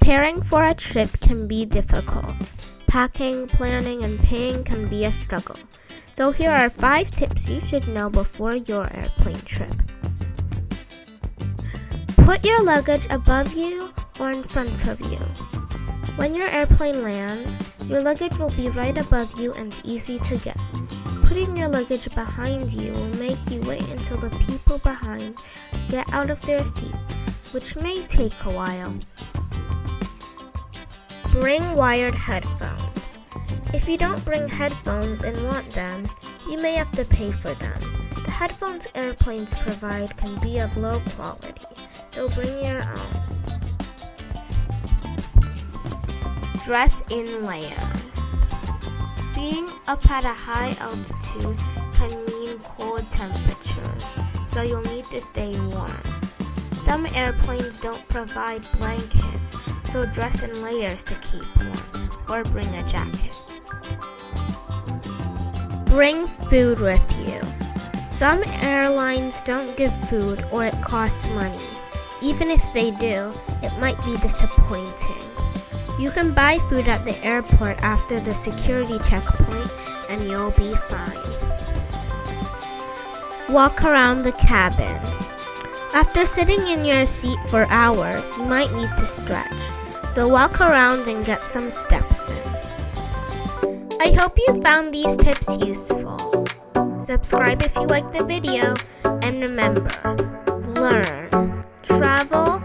Preparing for a trip can be difficult. Packing, planning, and paying can be a struggle. So here are 5 tips you should know before your airplane trip. Put your luggage above you or in front of you. When your airplane lands, your luggage will be right above you and easy to get. Putting your luggage behind you will make you wait until the people behind get out of their seats, which may take a while. Bring wired headphones. If you don't bring headphones and want them, you may have to pay for them. The headphones airplanes provide can be of low quality, so bring your own. Dress in layers. Being up at a high altitude can mean cold temperatures, so you'll need to stay warm. Some airplanes don't provide blankets, so dress in layers to keep warm, or bring a jacket. Bring food with you. Some airlines don't give food or it costs money. Even if they do, it might be disappointing. You can buy food at the airport after the security checkpoint and you'll be fine. Walk around the cabin. After sitting in your seat for hours, you might need to stretch. So walk around and get some steps in. I hope you found these tips useful. Subscribe if you like the video, and remember, learn, travel,